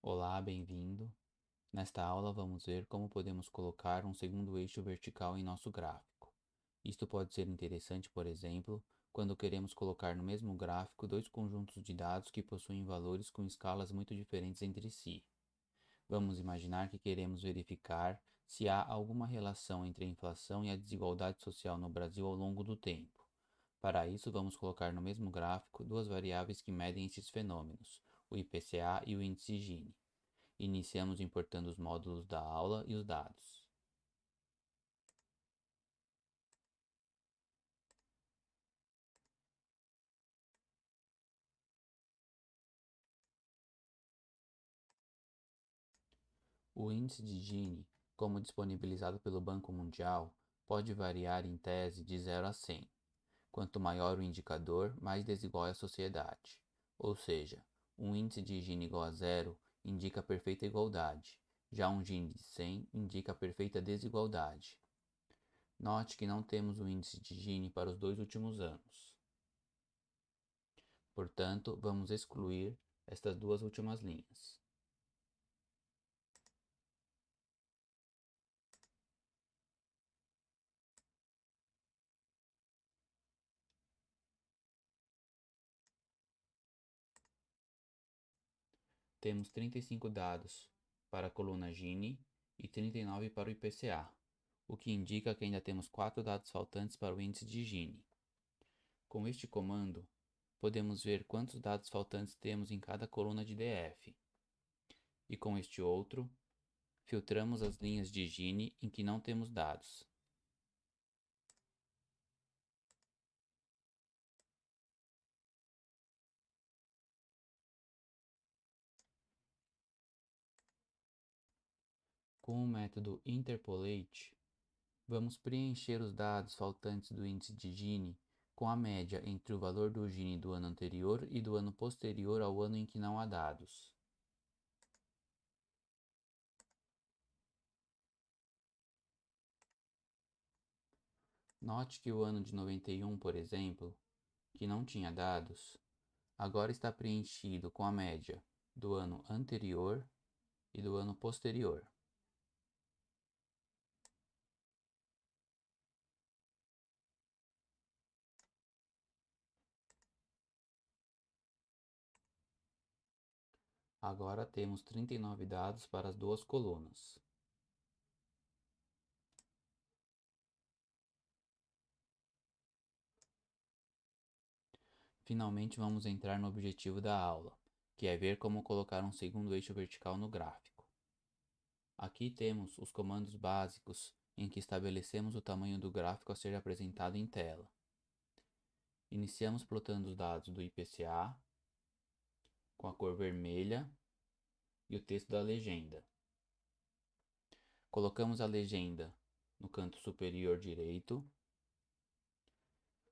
Olá, bem-vindo. Nesta aula vamos ver como podemos colocar um segundo eixo vertical em nosso gráfico. Isto pode ser interessante, por exemplo, quando queremos colocar no mesmo gráfico dois conjuntos de dados que possuem valores com escalas muito diferentes entre si. Vamos imaginar que queremos verificar se há alguma relação entre a inflação e a desigualdade social no Brasil ao longo do tempo. Para isso, vamos colocar no mesmo gráfico duas variáveis que medem esses fenômenos, o IPCA e o índice Gini. Iniciamos importando os módulos da aula e os dados. O índice de Gini, como disponibilizado pelo Banco Mundial, pode variar em tese de 0 a 100. Quanto maior o indicador, mais desigual é a sociedade. Ou seja, um índice de Gini igual a 0 indica perfeita igualdade, já um Gini de 100 indica perfeita desigualdade. Note que não temos o índice de Gini para os dois últimos anos. Portanto, vamos excluir estas duas últimas linhas. Temos 35 dados para a coluna Gini e 39 para o IPCA, o que indica que ainda temos 4 dados faltantes para o índice de Gini. Com este comando, podemos ver quantos dados faltantes temos em cada coluna de DF. E com este outro, filtramos as linhas de Gini em que não temos dados. Com o método Interpolate, vamos preencher os dados faltantes do índice de Gini com a média entre o valor do Gini do ano anterior e do ano posterior ao ano em que não há dados. Note que o ano de 91, por exemplo, que não tinha dados, agora está preenchido com a média do ano anterior e do ano posterior. Agora temos 39 dados para as duas colunas. Finalmente vamos entrar no objetivo da aula, que é ver como colocar um segundo eixo vertical no gráfico. Aqui temos os comandos básicos em que estabelecemos o tamanho do gráfico a ser apresentado em tela. Iniciamos plotando os dados do IPCA com a cor vermelha e o texto da legenda. Colocamos a legenda no canto superior direito.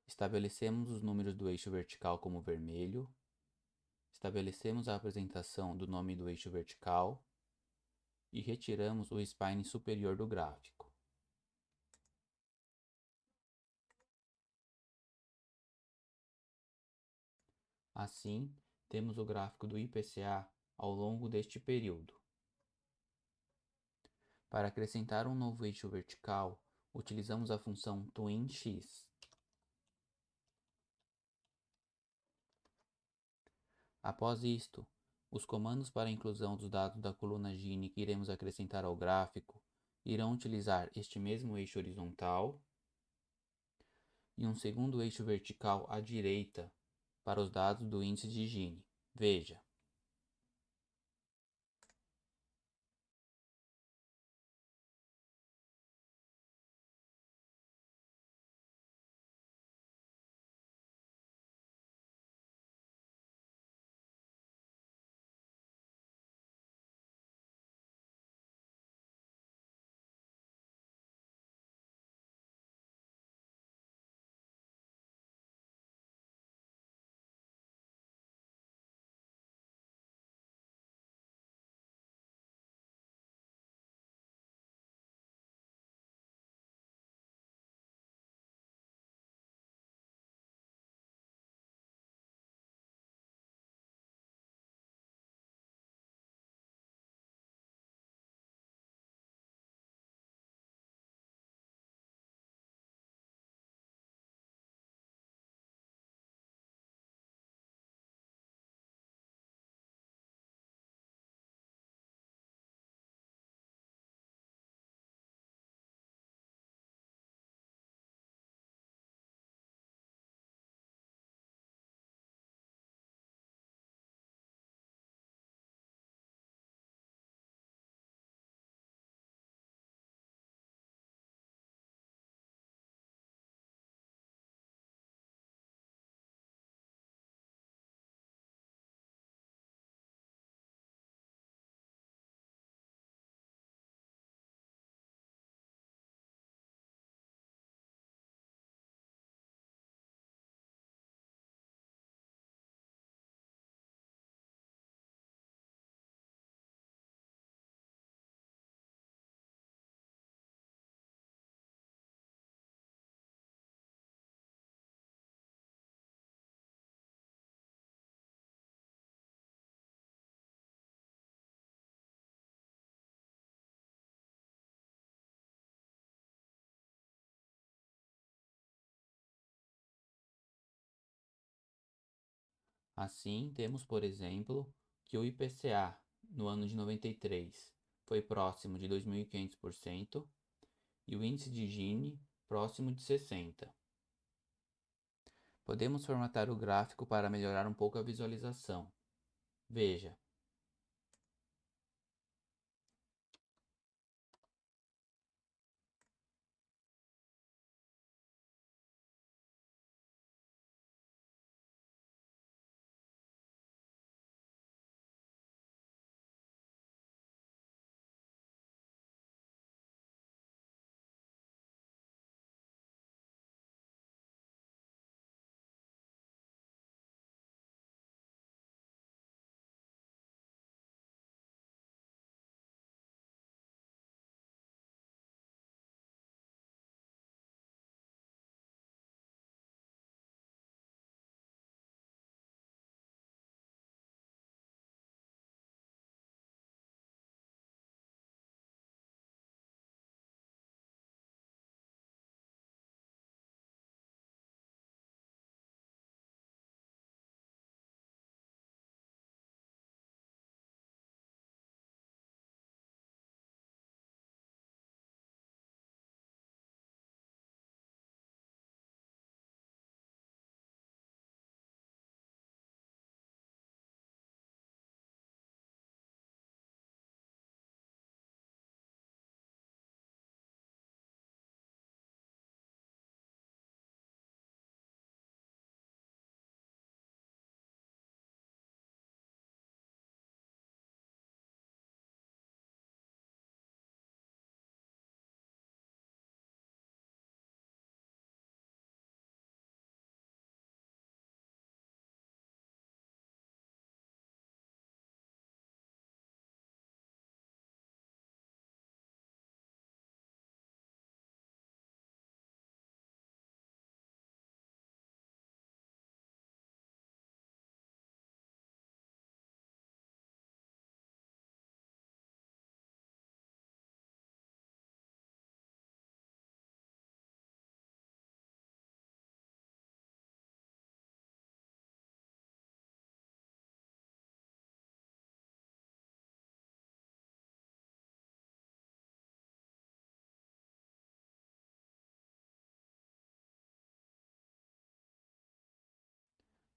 Estabelecemos os números do eixo vertical como vermelho. Estabelecemos a apresentação do nome do eixo vertical e retiramos o spline superior do gráfico. Assim, temos o gráfico do IPCA ao longo deste período. Para acrescentar um novo eixo vertical, utilizamos a função twinX. Após isto, os comandos para a inclusão dos dados da coluna Gini que iremos acrescentar ao gráfico irão utilizar este mesmo eixo horizontal e um segundo eixo vertical à direita para os dados do índice de Gini. Veja. Assim, temos, por exemplo, que o IPCA no ano de 93 foi próximo de 2.500% e o índice de Gini próximo de 60%. Podemos formatar o gráfico para melhorar um pouco a visualização. Veja,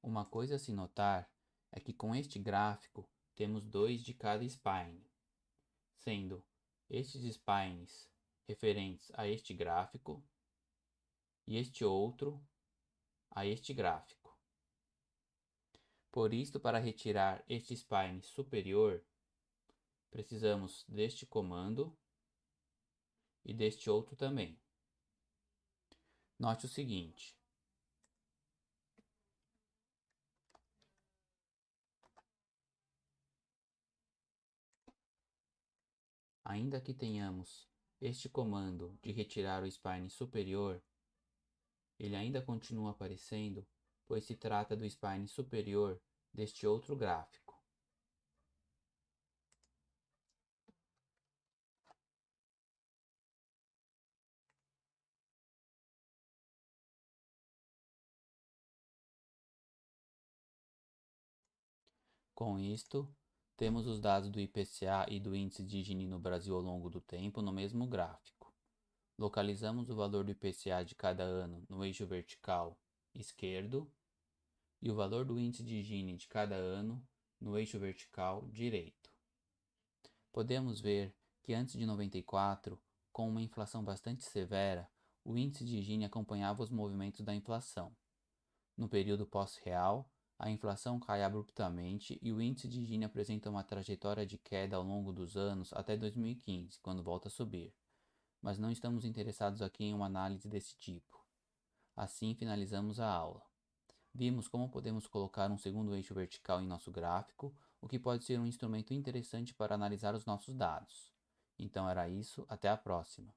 uma coisa a se notar é que com este gráfico temos dois de cada spine, sendo estes spines referentes a este gráfico e este outro a este gráfico. Por isto, para retirar este spine superior, precisamos deste comando e deste outro também. Note o seguinte: ainda que tenhamos este comando de retirar o spine superior, ele ainda continua aparecendo, pois se trata do spine superior deste outro gráfico. Com isto, temos os dados do IPCA e do índice de Gini no Brasil ao longo do tempo no mesmo gráfico. Localizamos o valor do IPCA de cada ano no eixo vertical esquerdo e o valor do índice de Gini de cada ano no eixo vertical direito. Podemos ver que antes de 94, com uma inflação bastante severa, o índice de Gini acompanhava os movimentos da inflação. No período pós-real, a inflação cai abruptamente e o índice de Gini apresenta uma trajetória de queda ao longo dos anos até 2015, quando volta a subir. Mas não estamos interessados aqui em uma análise desse tipo. Assim finalizamos a aula. Vimos como podemos colocar um segundo eixo vertical em nosso gráfico, o que pode ser um instrumento interessante para analisar os nossos dados. Então era isso, até a próxima.